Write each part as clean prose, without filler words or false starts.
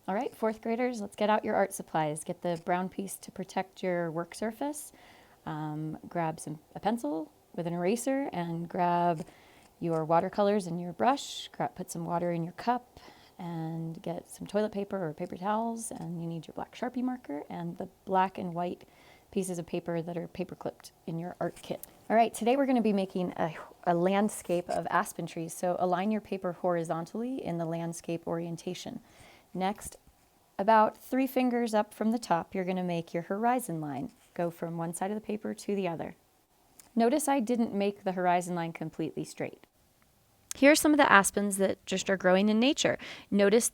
All right, fourth graders, let's get out your art supplies. Get the brown piece to protect your work surface. Grab a pencil with an eraser and grab your watercolors and your brush. Put some water in your cup and get some toilet paper or paper towels, and you need your black Sharpie marker and the black and white pieces of paper that are paper clipped in your art kit. All right, today we're going to be making a landscape of aspen trees. So align your paper horizontally in the landscape orientation. Next, about 3 fingers up from the top, you're going to make your horizon line. Go from one side of the paper to the other. Notice I didn't make the horizon line completely straight. Here are some of the aspens that just are growing in nature. Notice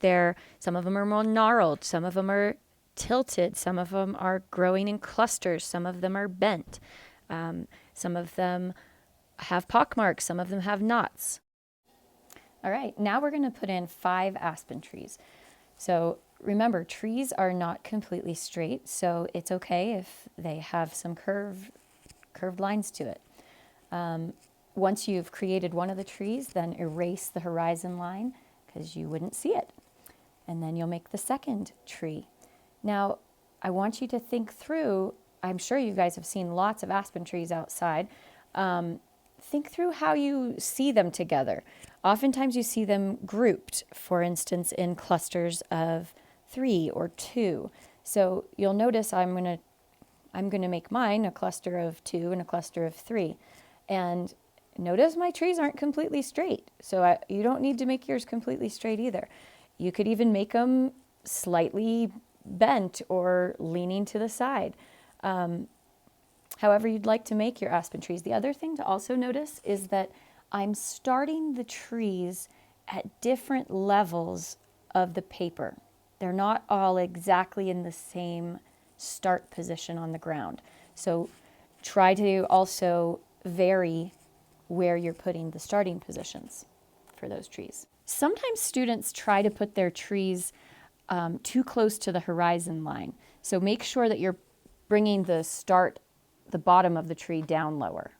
some of them are more gnarled, some of them are tilted, some of them are growing in clusters, some of them are bent, some of them have pockmarks, some of them have knots. All right, now we're going to put in 5 aspen trees. So remember, trees are not completely straight, so it's okay if they have some curved lines to it. Once you've created one of the trees, then erase the horizon line because you wouldn't see it. And then you'll make the second tree. Now, I want you to think through, I'm sure you guys have seen lots of aspen trees outside. Think through how you see them together. Oftentimes you see them grouped, for instance, in clusters of 3 or 2. So you'll notice I'm going to make mine a cluster of 2 and a cluster of 3. And notice my trees aren't completely straight. So you don't need to make yours completely straight either. You could even make them slightly bent or leaning to the side. However you'd like to make your aspen trees. The other thing to also notice is that I'm starting the trees at different levels of the paper. They're not all exactly in the same start position on the ground. So try to also vary where you're putting the starting positions for those trees. Sometimes students try to put their trees too close to the horizon line. So make sure that you're bringing the bottom of the tree down lower.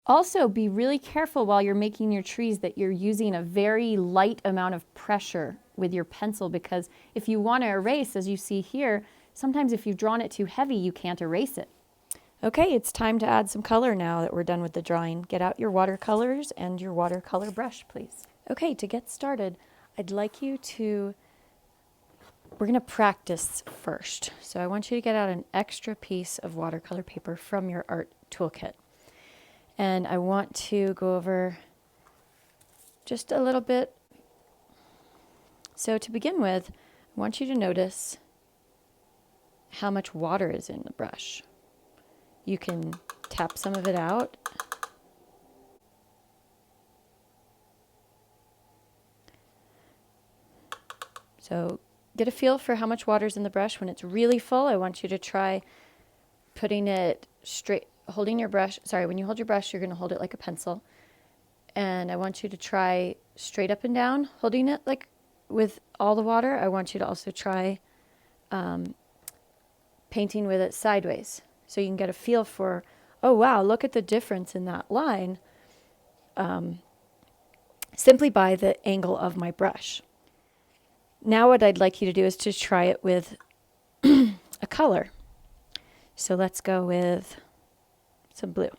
Also, be really careful while you're making your trees that you're using a very light amount of pressure with your pencil, because if you want to erase, as you see here, sometimes if you've drawn it too heavy, you can't erase it. Okay, it's time to add some color now that we're done with the drawing. Get out your watercolors and your watercolor brush, please. Okay, to get started, I'd like you to, we're going to practice first. So I want you to get out an extra piece of watercolor paper from your art toolkit. And I want to go over just a little bit. So to begin with, I want you to notice how much water is in the brush. You can tap some of it out. So get a feel for how much water is in the brush. When it's really full, I want you to try putting it straight, holding your brush. Sorry, when you hold your brush, you're going to hold it like a pencil. And I want you to try straight up and down, holding it like with all the water. I want you to also try painting with it sideways. So you can get a feel for, oh wow, look at the difference in that line simply by the angle of my brush. Now what I'd like you to do is to try it with a color. So let's go with some blue.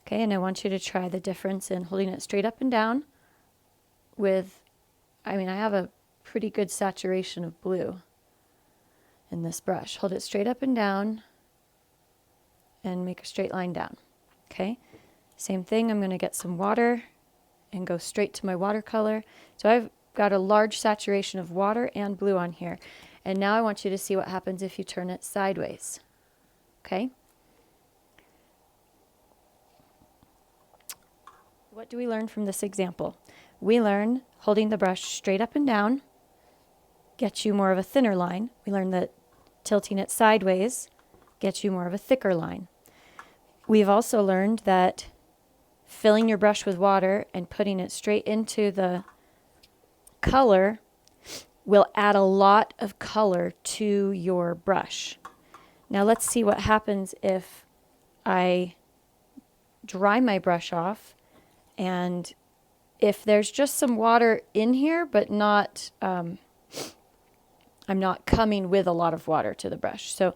Okay, and I want you to try the difference in holding it straight up and down with, I have a pretty good saturation of blue in this brush. Hold it straight up and down and make a straight line down. Okay, same thing, I'm going to get some water and go straight to my watercolor. So I've got a large saturation of water and blue on here. And now I want you to see what happens if you turn it sideways. Okay? What do we learn from this example? We learn holding the brush straight up and down gets you more of a thinner line. We learn that tilting it sideways gets you more of a thicker line. We've also learned that filling your brush with water and putting it straight into the color will add a lot of color to your brush. Now let's see what happens if I dry my brush off, and if there's just some water in here but not I'm not coming with a lot of water to the brush. So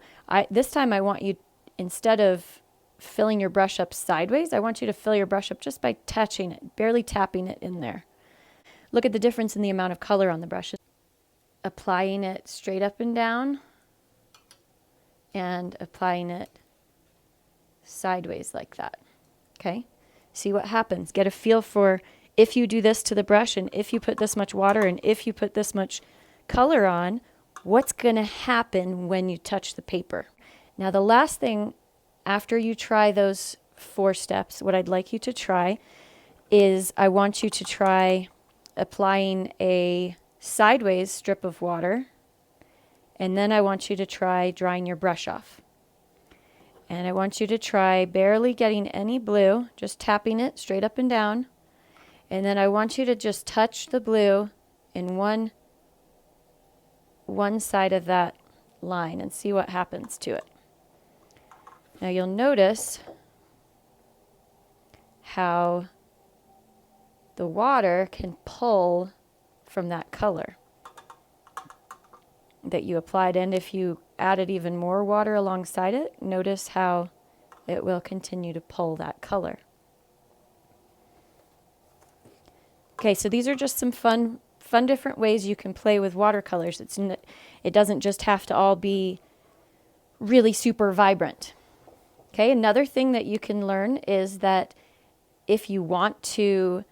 this time I want you, instead of filling your brush up sideways, I want you to fill your brush up just by touching it, barely tapping it in there. Look at the difference in the amount of color on the brush. Applying it straight up and down and applying it sideways like that. Okay? See what happens. Get a feel for if you do this to the brush and if you put this much water and if you put this much color on, what's going to happen when you touch the paper. Now the last thing after you try those 4 steps, what I'd like you to try is I want you to try applying a sideways strip of water, and then I want you to try drying your brush off. And I want you to try barely getting any blue, just tapping it straight up and down. And then I want you to just touch the blue in one side of that line and see what happens to it. Now you'll notice how the water can pull from that color that you applied, and if you added even more water alongside it, notice how it will continue to pull that color. Okay, so these are just some fun different ways you can play with watercolors. It doesn't just have to all be really super vibrant. Okay, another thing that you can learn is that if you want to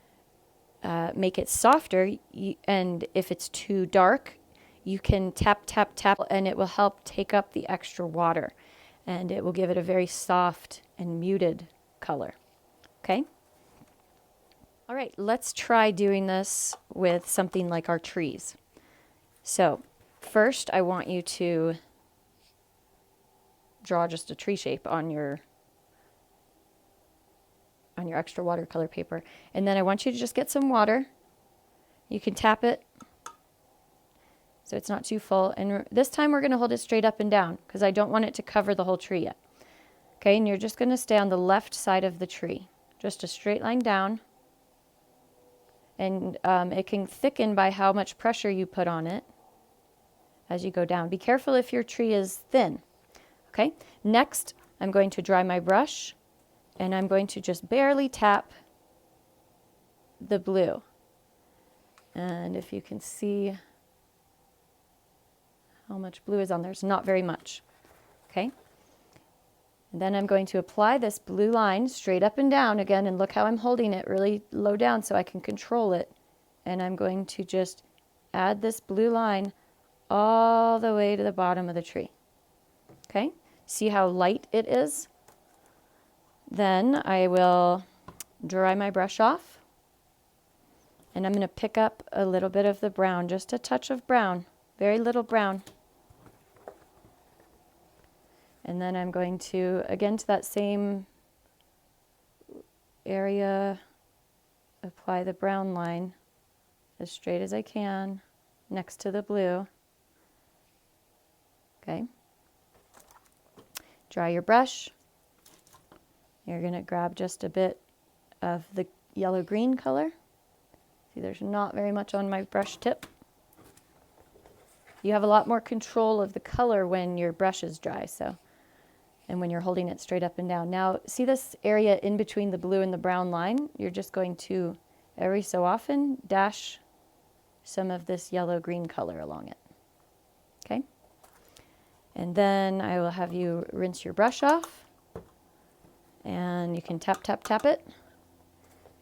make it softer, and if it's too dark, you can tap, tap, tap, and it will help take up the extra water, and it will give it a very soft and muted color. Okay? All right, let's try doing this with something like our trees. So first I want you to draw just a tree shape on your extra watercolor paper. And then I want you to just get some water. You can tap it so it's not too full. And this time we're going to hold it straight up and down because I don't want it to cover the whole tree yet. Okay, and you're just going to stay on the left side of the tree. Just a straight line down. And it can thicken by how much pressure you put on it as you go down. Be careful if your tree is thin. Okay, next I'm going to dry my brush and I'm going to just barely tap the blue. And if you can see how much blue is on there, it's not very much. Okay, and then I'm going to apply this blue line straight up and down again, and look how I'm holding it really low down so I can control it. And I'm going to just add this blue line all the way to the bottom of the tree. Okay, see how light it is? Then I will dry my brush off, and I'm going to pick up a little bit of the brown, just a touch of brown, very little brown. And then I'm going to, again to that same area, apply the brown line as straight as I can next to the blue. Okay. Dry your brush. You're going to grab just a bit of the yellow-green color. See, there's not very much on my brush tip. You have a lot more control of the color when your brush is dry, and when you're holding it straight up and down. Now, see this area in between the blue and the brown line? You're just going to, every so often, dash some of this yellow-green color along it. Okay? And then I will have you rinse your brush off, and you can tap, tap, tap it.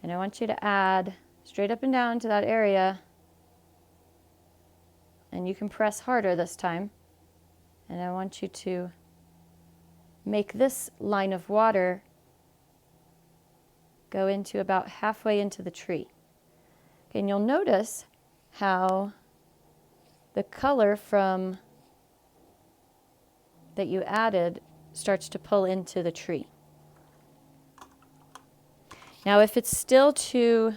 And I want you to add straight up and down to that area, and you can press harder this time. And I want you to make this line of water go into about halfway into the tree. Okay, and you'll notice how the color from that you added starts to pull into the tree. Now, if it's still too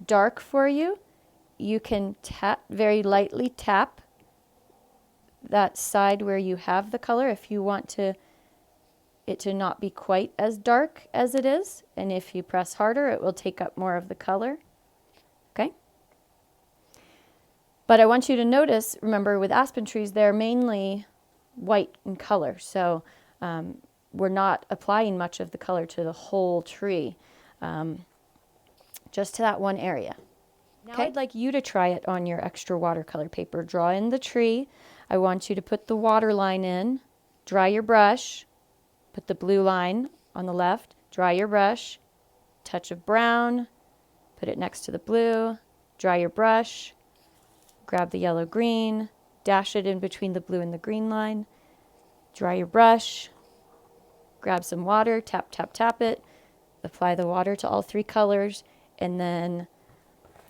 dark for you, you can very lightly tap that side where you have the color if you want it to not be quite as dark as it is. And if you press harder, it will take up more of the color. Okay? But I want you to notice, remember with aspen trees, they're mainly white in color. So we're not applying much of the color to the whole tree, just to that one area. Now I'd like you to try it on your extra watercolor paper. Draw in the tree. I want you to put the water line in, dry your brush, put the blue line on the left, dry your brush, touch of brown, put it next to the blue, dry your brush, grab the yellow green, dash it in between the blue and the green line, dry your brush, grab some water, tap, tap, tap it, apply the water to all three colors, and then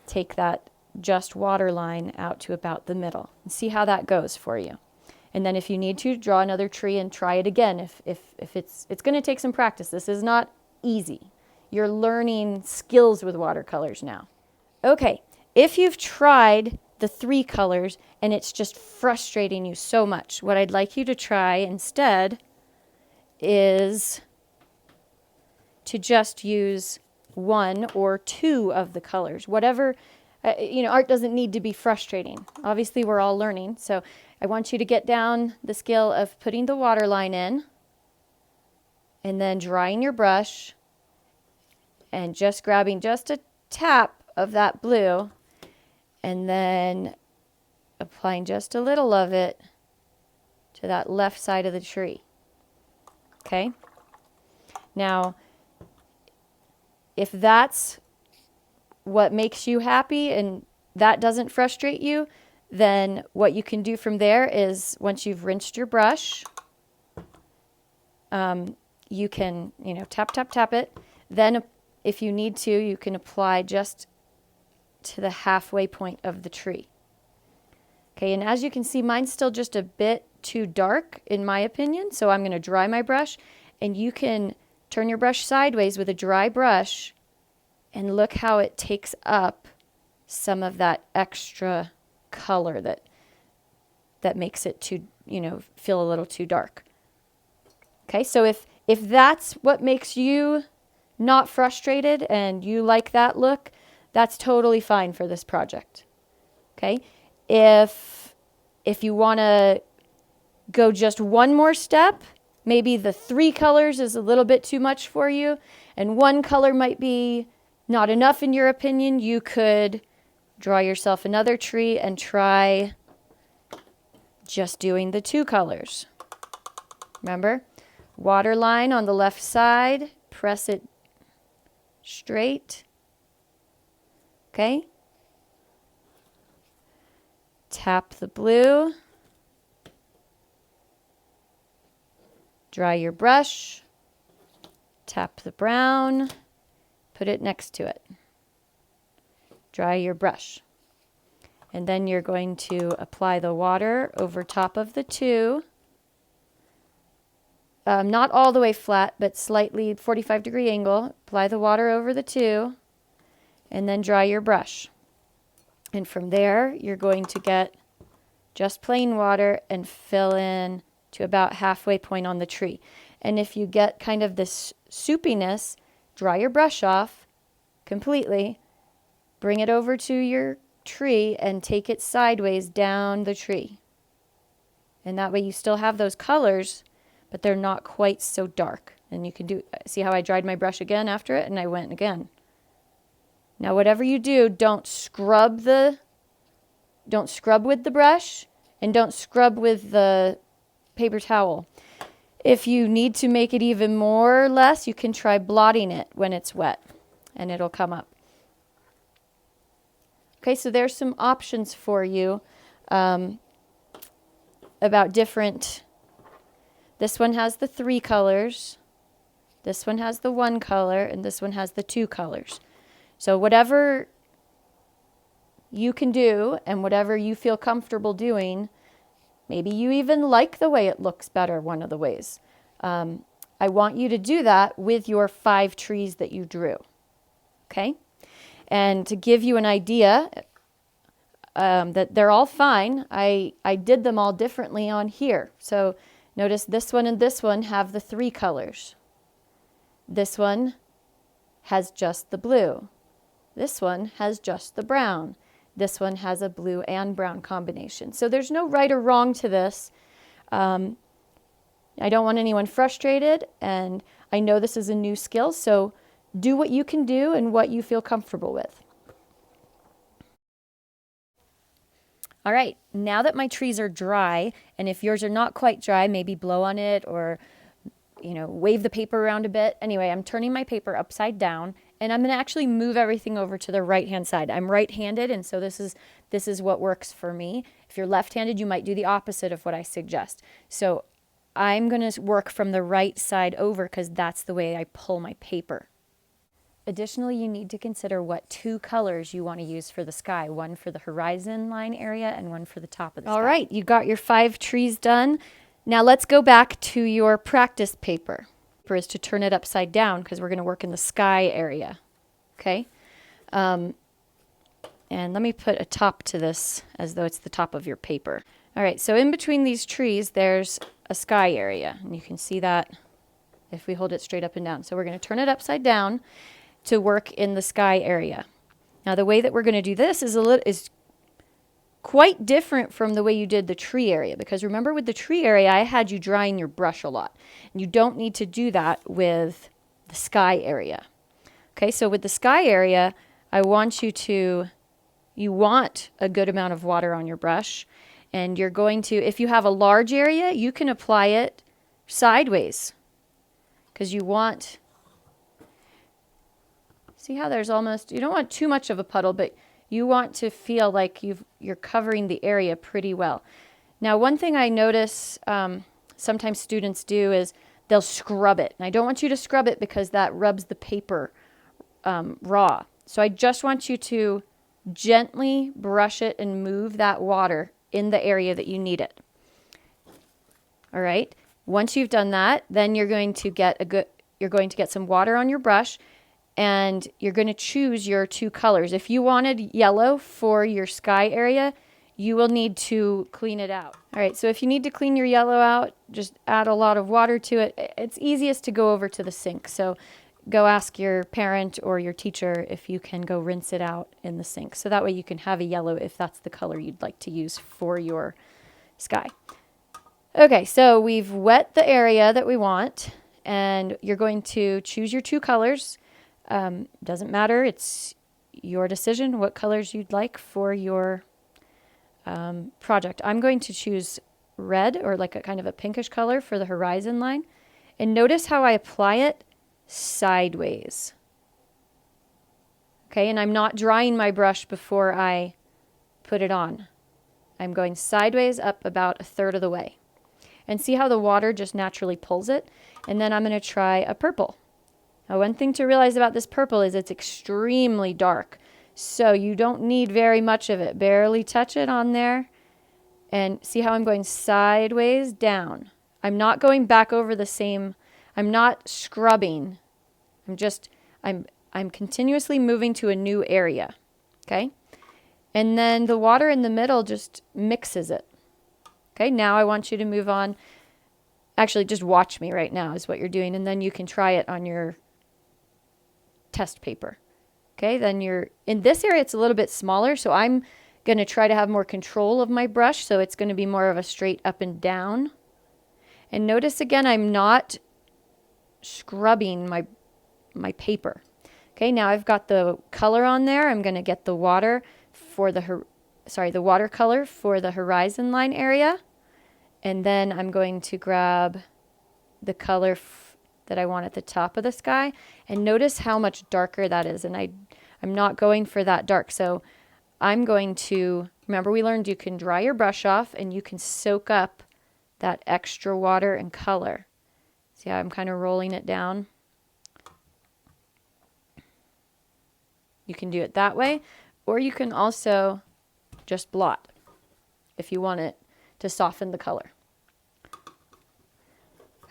take that just water line out to about the middle and see how that goes for you. And then if you need to, draw another tree and try it again. If it's going to take some practice. This is not easy. You're learning skills with watercolors now. Okay, if you've tried the three colors and it's just frustrating you so much, what I'd like you to try instead is to just use one or two of the colors, whatever. Art doesn't need to be frustrating. Obviously, we're all learning. So I want you to get down the skill of putting the water line in and then drying your brush and just grabbing just a tap of that blue and then applying just a little of it to that left side of the tree. Okay? Now, if that's what makes you happy and that doesn't frustrate you, then what you can do from there is once you've rinsed your brush, you can, tap, tap, tap it. Then if you need to, you can apply just to the halfway point of the tree. Okay, and as you can see, mine's still just a bit too dark in my opinion, so I'm going to dry my brush, and you can turn your brush sideways with a dry brush and look how it takes up some of that extra color that makes it too, feel a little too dark. Okay, so if that's what makes you not frustrated and you like that look, that's totally fine for this project. Okay, if you want to go just one more step, maybe the three colors is a little bit too much for you, and one color might be not enough in your opinion, you could draw yourself another tree and try just doing the two colors. Remember, water line on the left side, press it straight. Okay? Tap the blue. Dry your brush. Tap the brown. Put it next to it. Dry your brush. And then you're going to apply the water over top of the two. Not all the way flat, but slightly 45-degree angle. Apply the water over the two. And then dry your brush. And from there, you're going to get just plain water and fill in to about halfway point on the tree. And if you get kind of this soupiness, dry your brush off completely, bring it over to your tree and take it sideways down the tree. And that way you still have those colors, but they're not quite so dark. And you can see how I dried my brush again after it and I went again. Now whatever you do, don't scrub with the brush and don't scrub with the paper towel. If you need to make it even more or less, you can try blotting it when it's wet and it'll come up. Okay, so there's some options for you about different. This one has the 3 colors, this one has the 1 color, and this one has the 2 colors. So whatever you can do and whatever you feel comfortable doing, maybe you even like the way it looks better one of the ways. I want you to do that with your 5 trees that you drew. Okay? And to give you an idea that they're all fine, I did them all differently on here. So notice this one and this one have the 3 colors. This one has just the blue. This one has just the brown. This one has a blue and brown combination. So there's no right or wrong to this. I don't want anyone frustrated, and I know this is a new skill, so do what you can do and what you feel comfortable with. All right, now that my trees are dry, and if yours are not quite dry, maybe blow on it or, wave the paper around a bit. Anyway, I'm turning my paper upside down, and I'm going to actually move everything over to the right-hand side. I'm right-handed, and so this is what works for me. If you're left-handed, you might do the opposite of what I suggest. So I'm going to work from the right side over because that's the way I pull my paper. Additionally, you need to consider what 2 colors you want to use for the sky, one for the horizon line area and one for the top of the sky. All right, you got your 5 trees done. Now let's go back to your practice paper. Is to turn it upside down because we're going to work in the sky area. Okay? And let me put a top to this as though it's the top of your paper. All right, so in between these trees, there's a sky area, and you can see that if we hold it straight up and down. So we're going to turn it upside down to work in the sky area. Now the way that we're going to do this is quite different from the way you did the tree area, because remember with the tree area, I had you drying your brush a lot. And you don't need to do that with the sky area. Okay, so with the sky area, I want you want a good amount of water on your brush. And you're going to, if you have a large area, you can apply it sideways. Because you want, see how there's almost, you don't want too much of a puddle, but you want to feel like you're covering the area pretty well. Now, one thing I notice sometimes students do is they'll scrub it. And I don't want you to scrub it because that rubs the paper raw. So I just want you to gently brush it and move that water in the area that you need it. All right. Once you've done that, then you're going to get some water on your brush, and you're going to choose your 2 colors. If you wanted yellow for your sky area, you will need to clean it out. All right. So if you need to clean your yellow out, just add a lot of water to it. It's easiest to go over to the sink. So go ask your parent or your teacher if you can go rinse it out in the sink. So that way you can have a yellow if that's the color you'd like to use for your sky. Okay, so we've wet the area that we want, and you're going to choose your 2 colors. Doesn't matter, it's your decision what colors you'd like for your project. I'm going to choose red, or like a kind of a pinkish color for the horizon line. And notice how I apply it sideways. Okay, and I'm not drying my brush before I put it on. I'm going sideways up about 1/3 of the way. And see how the water just naturally pulls it? And then I'm going to try a purple. Now, one thing to realize about this purple is it's extremely dark. So you don't need very much of it. Barely touch it on there. And see how I'm going sideways down. I'm not going back over the same, I'm not scrubbing. I'm continuously moving to a new area. Okay? And then the water in the middle just mixes it. Okay, now I want you to move on. Actually, just watch me right now is what you're doing, and then you can try it on your test paper. Okay, then in this area, it's a little bit smaller, so I'm going to try to have more control of my brush, so it's going to be more of a straight up and down. And notice again, I'm not scrubbing my paper. Okay, now I've got the color on there. I'm going to get the water for the watercolor for the horizon line area. And then I'm going to grab the color that I want at the top of the sky. And notice how much darker that is. And I'm not going for that dark. So I'm going to, remember we learned you can dry your brush off and you can soak up that extra water and color. See how I'm kind of rolling it down? You can do it that way, or you can also just blot if you want it to soften the color.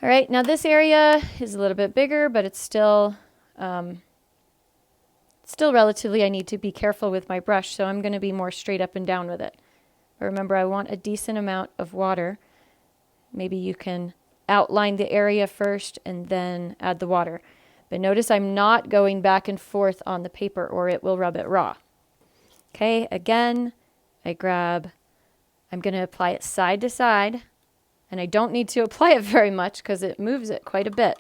All right, now this area is a little bit bigger, but it's still relatively, I need to be careful with my brush, so I'm going to be more straight up and down with it. But remember, I want a decent amount of water. Maybe you can outline the area first and then add the water. But notice I'm not going back and forth on the paper or it will rub it raw. Okay, again, I'm going to apply it side to side, and I don't need to apply it very much because it moves it quite a bit.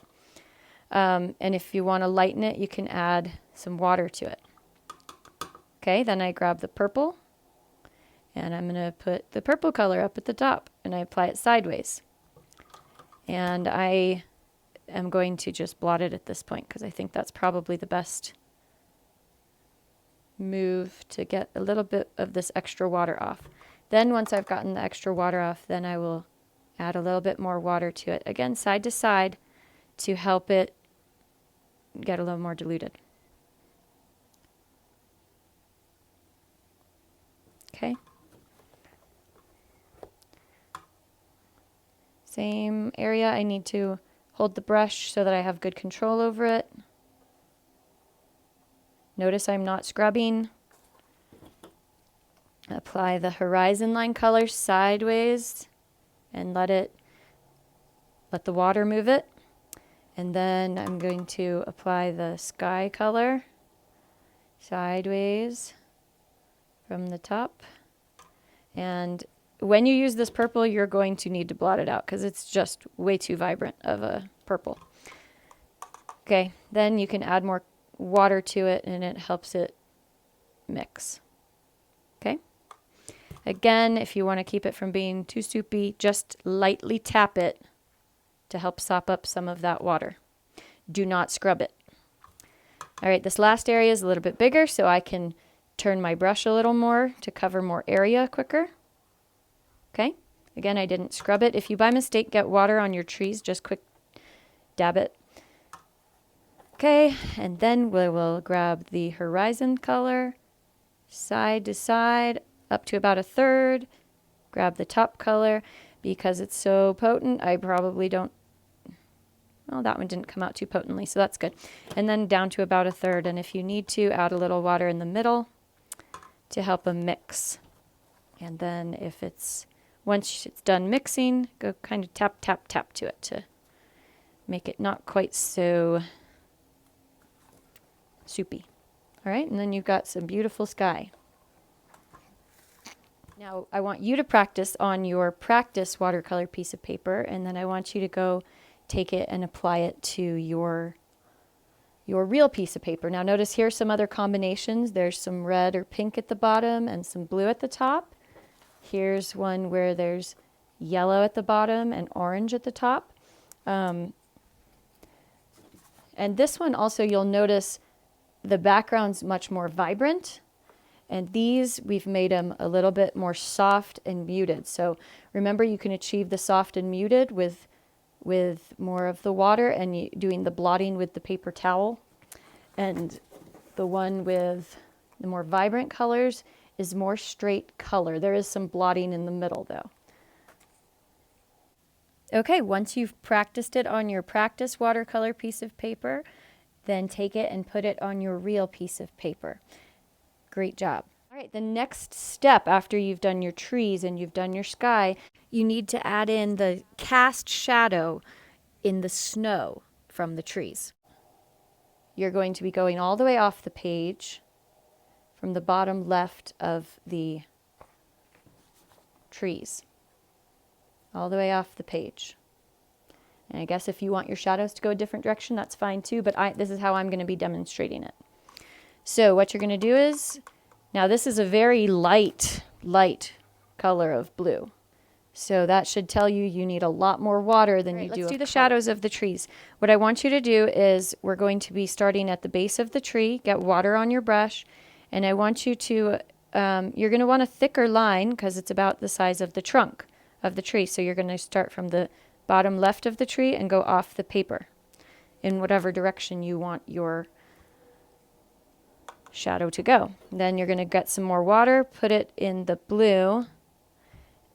And if you want to lighten it, you can add some water to it. Okay, then I grab the purple, and I'm going to put the purple color up at the top, and I apply it sideways. And I am going to just blot it at this point because I think that's probably the best move to get a little bit of this extra water off. Then once I've gotten the extra water off, then I will add a little bit more water to it. Again, side to side to help it get a little more diluted. Okay. Same area, I need to hold the brush so that I have good control over it. Notice I'm not scrubbing. Apply the horizon line color sideways and let the water move it. And then I'm going to apply the sky color sideways from the top. And when you use this purple, you're going to need to blot it out because it's just way too vibrant of a purple. Okay, then you can add more water to it and it helps it mix. Okay. Again, if you want to keep it from being too soupy, just lightly tap it to help sop up some of that water. Do not scrub it. All right, this last area is a little bit bigger, so I can turn my brush a little more to cover more area quicker. Okay, again, I didn't scrub it. If you by mistake get water on your trees, just quick dab it. Okay, and then we will grab the horizon color, side to side, up to about a third. Grab the top color. Because it's so potent, I probably don't, well, that one didn't come out too potently, so that's good. And then down to about a third, and if you need to, add a little water in the middle to help them mix. And then once it's done mixing, go kind of tap, tap, tap to it to make it not quite so soupy. All right, and then you've got some beautiful sky. Now, I want you to practice on your practice watercolor piece of paper, and then I want you to go take it and apply it to your real piece of paper. Now, notice here's some other combinations. There's some red or pink at the bottom and some blue at the top. Here's one where there's yellow at the bottom and orange at the top. And this one also, you'll notice the background's much more vibrant. And these, we've made them a little bit more soft and muted. So remember, you can achieve the soft and muted with more of the water and doing the blotting with the paper towel. And the one with the more vibrant colors is more straight color. There is some blotting in the middle though. Okay, once you've practiced it on your practice watercolor piece of paper, then take it and put it on your real piece of paper. Great job. All right, the next step after you've done your trees and you've done your sky, you need to add in the cast shadow in the snow from the trees. You're going to be going all the way off the page from the bottom left of the trees. All the way off the page. And I guess if you want your shadows to go a different direction, that's fine too, but this is how I'm going to be demonstrating it. So what you're going to do is, now this is a very light color of blue. So that should tell you need a lot more water than you do. Let's do the shadows of the trees. What I want you to do is we're going to be starting at the base of the tree, get water on your brush, and I want you to, you're going to want a thicker line because it's about the size of the trunk of the tree. So you're going to start from the bottom left of the tree and go off the paper in whatever direction you want your shadow to go. Then you're going to get some more water, put it in the blue,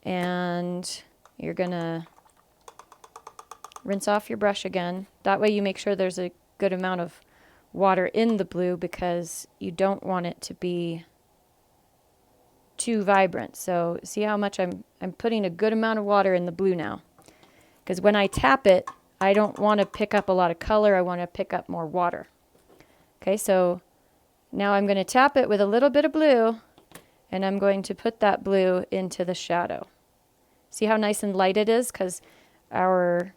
and you're going to rinse off your brush again. That way you make sure there's a good amount of water in the blue because you don't want it to be too vibrant. So see how much I'm putting a good amount of water in the blue now. Because when I tap it, I don't want to pick up a lot of color. I want to pick up more water. Okay, so now I'm going to tap it with a little bit of blue and I'm going to put that blue into the shadow. See how nice and light it is? Because our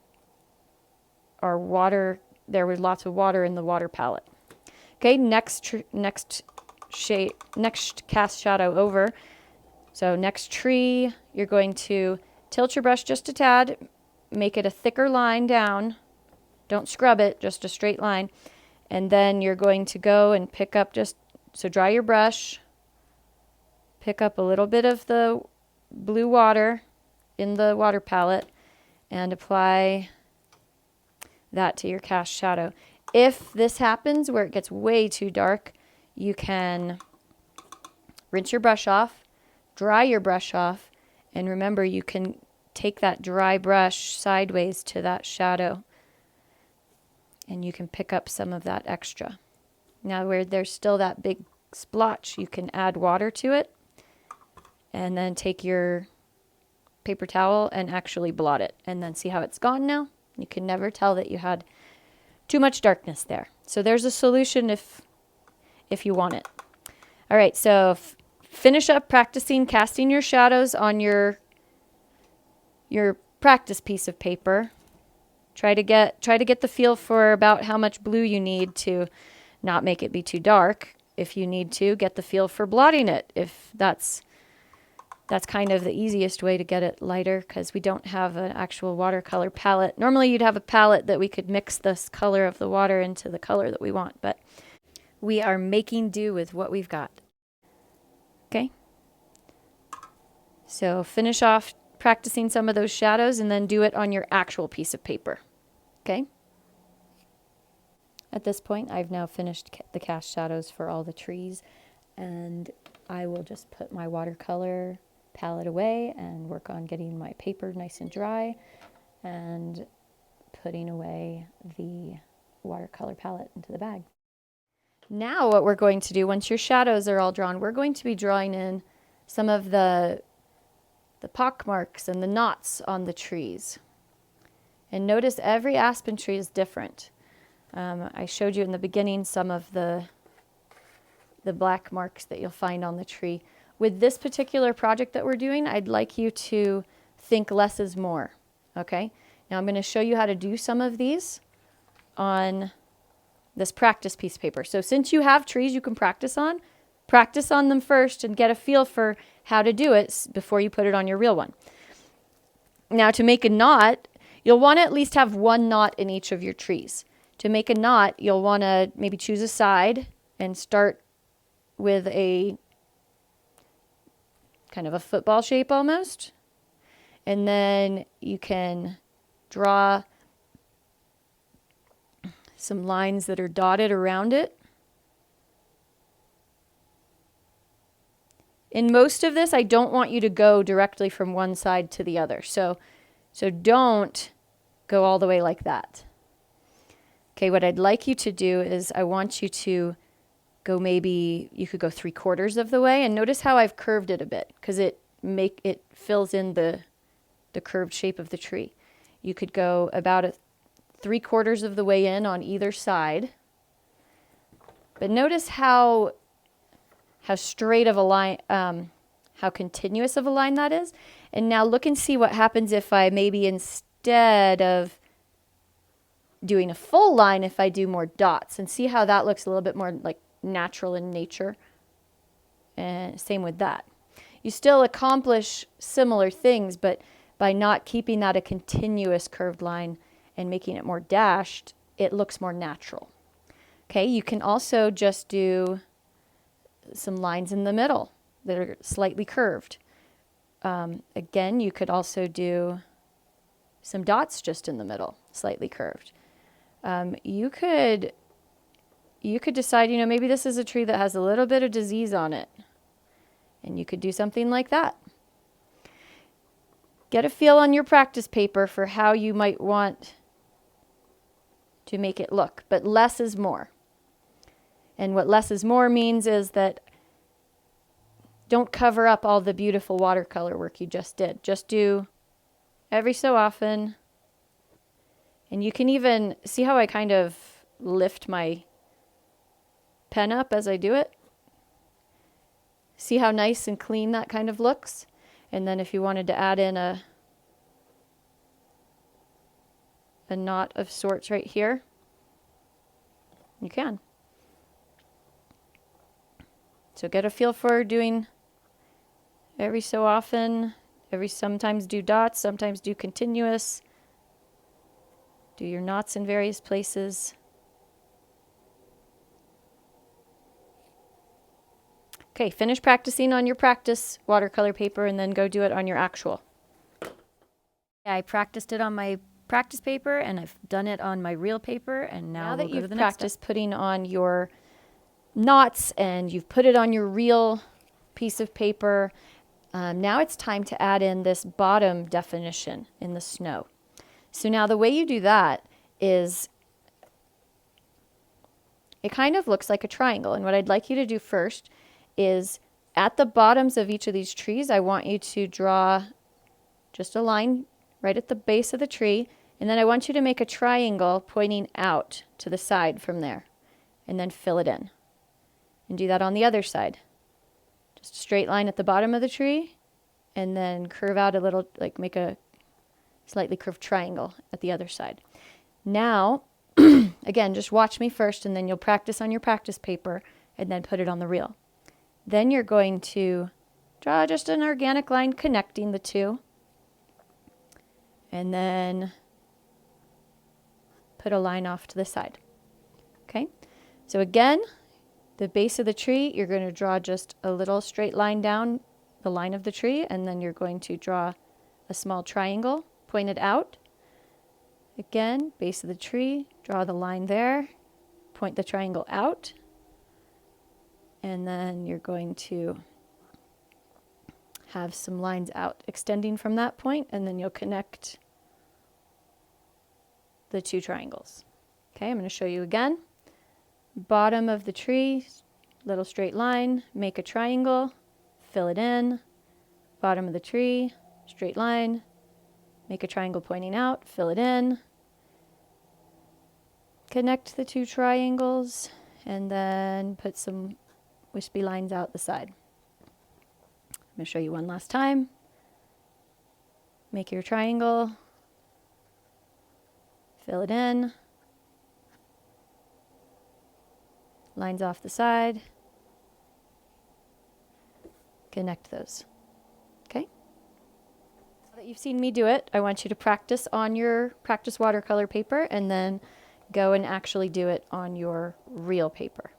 water, there was lots of water in the water palette. Okay, next cast shadow over. So next tree, you're going to tilt your brush just a tad, make it a thicker line down. Don't scrub it, just a straight line. And then you're going to go and pick up so dry your brush, pick up a little bit of the blue water in the water palette and apply that to your cast shadow. If this happens where it gets way too dark, you can rinse your brush off, dry your brush off, and remember you can take that dry brush sideways to that shadow and you can pick up some of that extra. Now where there's still that big splotch, you can add water to it and then take your paper towel and actually blot it and then see how it's gone now. You can never tell that you had too much darkness there. So there's a solution if you want it. All right, so finish up practicing casting your shadows on your practice piece of paper. Try to get the feel for about how much blue you need to not make it be too dark. If you need to, get the feel for blotting it. If that's kind of the easiest way to get it lighter because we don't have an actual watercolor palette. Normally you'd have a palette that we could mix this color of the water into the color that we want, but we are making do with what we've got. Okay? So finish off practicing some of those shadows and then do it on your actual piece of paper. Okay? At this point, I've now finished the cast shadows for all the trees, and I will just put my watercolor palette away and work on getting my paper nice and dry and putting away the watercolor palette into the bag. Now what we're going to do, once your shadows are all drawn, we're going to be drawing in some of the pock marks and the knots on the trees. And notice every aspen tree is different. I showed you in the beginning some of the black marks that you'll find on the tree. With this particular project that we're doing, I'd like you to think less is more, okay? Now I'm going to show you how to do some of these on this practice piece of paper. So since you have trees you can practice on them first and get a feel for how to do it before you put it on your real one. Now to make a knot, you'll want to at least have one knot in each of your trees. To make a knot, you'll want to maybe choose a side and start with a kind of a football shape almost. And then you can draw some lines that are dotted around it. In most of this, I don't want you to go directly from one side to the other. So don't go all the way like that. Okay, what I'd like you to do is I want you to go you could go 3/4 of the way, and notice how I've curved it a bit because it fills in the curved shape of the tree. You could go about 3/4 of the way in on either side. But notice how straight of a line, how continuous of a line that is. And now look and see what happens if I maybe instead of doing a full line, if I do more dots, and see how that looks a little bit more like natural in nature. And same with that. You still accomplish similar things, but by not keeping that a continuous curved line and making it more dashed, it looks more natural. Okay, you can also just do some lines in the middle that are slightly curved. Again, you could also do some dots just in the middle, slightly curved. You could decide, maybe this is a tree that has a little bit of disease on it, and you could do something like that. Get a feel on your practice paper for how you might want to make it look, but less is more. And what less is more means is that don't cover up all the beautiful watercolor work you just did. Just do every so often. And you can even see how I kind of lift my pen up as I do it. See how nice and clean that kind of looks? And then if you wanted to add in a knot of sorts right here, you can. So get a feel for doing every so often, sometimes do dots, sometimes do continuous, do your knots in various places. Okay, finish practicing on your practice watercolor paper and then go do it on your actual. I practiced it on my practice paper and I've done it on my real paper, and now that you've practiced putting on your knots and you've put it on your real piece of paper, now it's time to add in this bottom definition in the snow. So now the way you do that is it kind of looks like a triangle, and what I'd like you to do first is at the bottoms of each of these trees, I want you to draw just a line right at the base of the tree, and then I want you to make a triangle pointing out to the side from there, and then fill it in. And do that on the other side. Just a straight line at the bottom of the tree, and then curve out a little, like make a slightly curved triangle at the other side. Now, again, just watch me first, and then you'll practice on your practice paper, and then put it on the reel. Then you're going to draw just an organic line connecting the two, and then put a line off to the side. Okay, so again, the base of the tree, you're going to draw just a little straight line down the line of the tree, and then you're going to draw a small triangle pointed out. Again, base of the tree, draw the line there, point the triangle out, and then you're going to have some lines out extending from that point, and then you'll connect the two triangles. Okay, I'm going to show you again. Bottom of the tree, little straight line, make a triangle, fill it in. Bottom of the tree, straight line, make a triangle pointing out, fill it in. Connect the two triangles, and then put some wispy lines out the side. I'm going to show you one last time. Make your triangle, fill it in, lines off the side, connect those. Okay? Now that you've seen me do it, I want you to practice on your practice watercolor paper, and then go and actually do it on your real paper.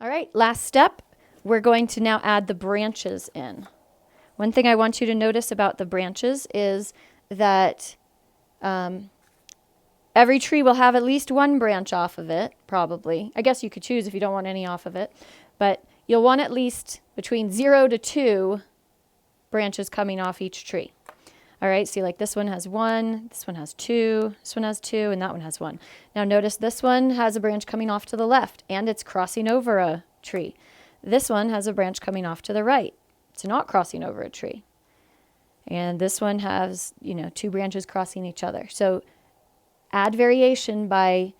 All right, last step, we're going to now add the branches in. One thing I want you to notice about the branches is that every tree will have at least one branch off of it, probably. I guess you could choose if you don't want any off of it, but you'll want at least between 0 to 2 branches coming off each tree. All right, see, like this one has 1, this one has 2, this one has 2, and that one has 1. Now notice this one has a branch coming off to the left, and it's crossing over a tree. This one has a branch coming off to the right. It's not crossing over a tree. And this one has, 2 branches crossing each other. So add variation by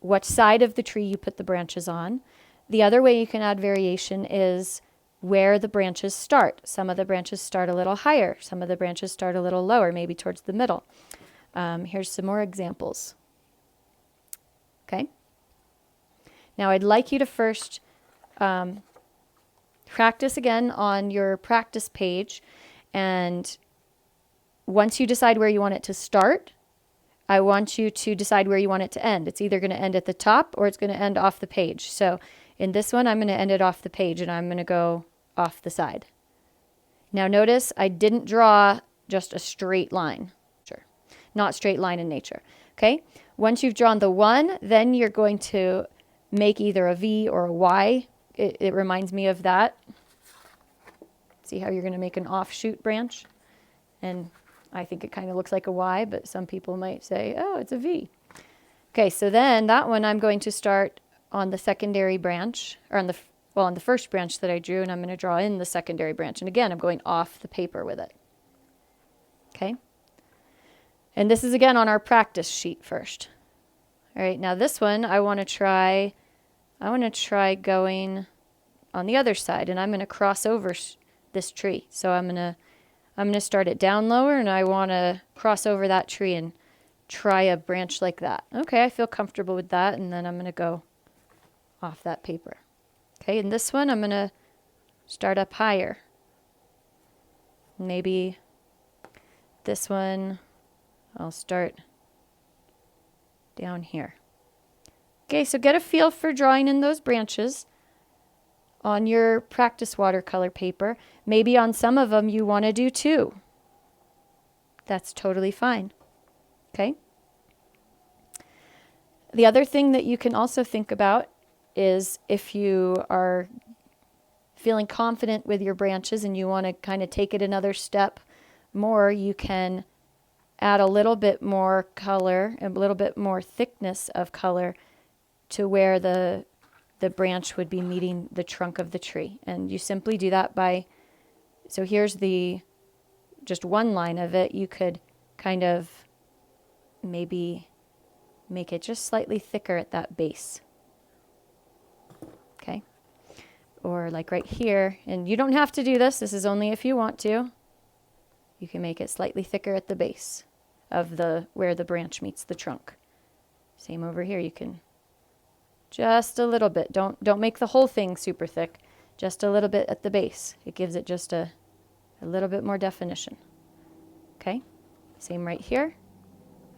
what side of the tree you put the branches on. The other way you can add variation is where the branches start. Some of the branches start a little higher. Some of the branches start a little lower, maybe towards the middle. Here's some more examples. Okay. Now I'd like you to first practice again on your practice page, and once you decide where you want it to start, I want you to decide where you want it to end. It's either going to end at the top or it's going to end off the page. So in this one, I'm going to end it off the page, and I'm going to go off the side. Now notice I didn't draw just a straight line. Sure. Not straight line in nature. Okay? Once you've drawn the one, then you're going to make either a V or a Y. It reminds me of that. See how you're going to make an offshoot branch? And I think it kind of looks like a Y, but some people might say, oh, it's a V. Okay, so then that one I'm going to start on the secondary branch, or on the first branch that I drew, and I'm going to draw in the secondary branch. And again, I'm going off the paper with it. Okay? And this is again on our practice sheet first. All right, now this one I want to try going on the other side, and I'm going to cross over this tree. So I'm going to start it down lower, and I want to cross over that tree and try a branch like that. Okay, I feel comfortable with that, and then I'm going to go off that paper. Okay, and this one I'm going to start up higher. Maybe this one I'll start down here. Okay, so get a feel for drawing in those branches on your practice watercolor paper. Maybe on some of them you want to do 2. That's totally fine. Okay? The other thing that you can also think about is if you are feeling confident with your branches and you want to kind of take it another step more, you can add a little bit more color, a little bit more thickness of color to where the branch would be meeting the trunk of the tree. And you simply do that by, so here's just one line of it. You could kind of maybe make it just slightly thicker at that base. Okay? Or like right here, and you don't have to do this. This is only if you want to. You can make it slightly thicker at the base of where the branch meets the trunk. Same over here. You can just a little bit. Don't make the whole thing super thick. Just a little bit at the base. It gives it just a little bit more definition. Okay? Same right here.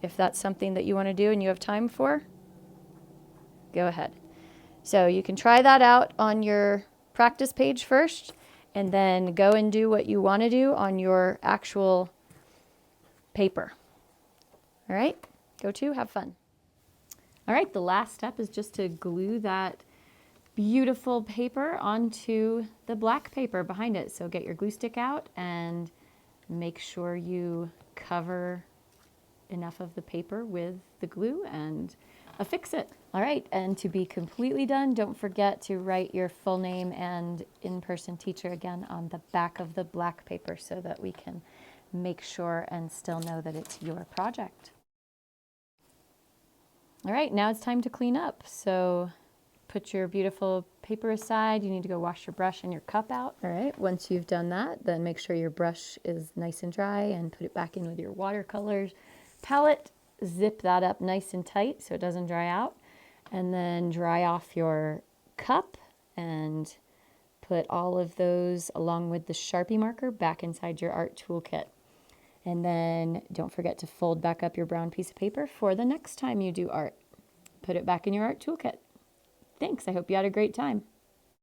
If that's something that you want to do and you have time for, go ahead. So you can try that out on your practice page first, and then go and do what you want to do on your actual paper. All right? Go to, have fun. All right, the last step is just to glue that beautiful paper onto the black paper behind it. So get your glue stick out and make sure you cover enough of the paper with the glue and affix it. All right, and to be completely done, don't forget to write your full name and in-person teacher again on the back of the black paper so that we can make sure and still know that it's your project. All right, now it's time to clean up. So put your beautiful paper aside. You need to go wash your brush and your cup out. All right, once you've done that, then make sure your brush is nice and dry and put it back in with your watercolors palette. Zip that up nice and tight so it doesn't dry out. And then dry off your cup and put all of those along with the Sharpie marker back inside your art toolkit. And then don't forget to fold back up your brown piece of paper for the next time you do art. Put it back in your art toolkit. Thanks, I hope you had a great time.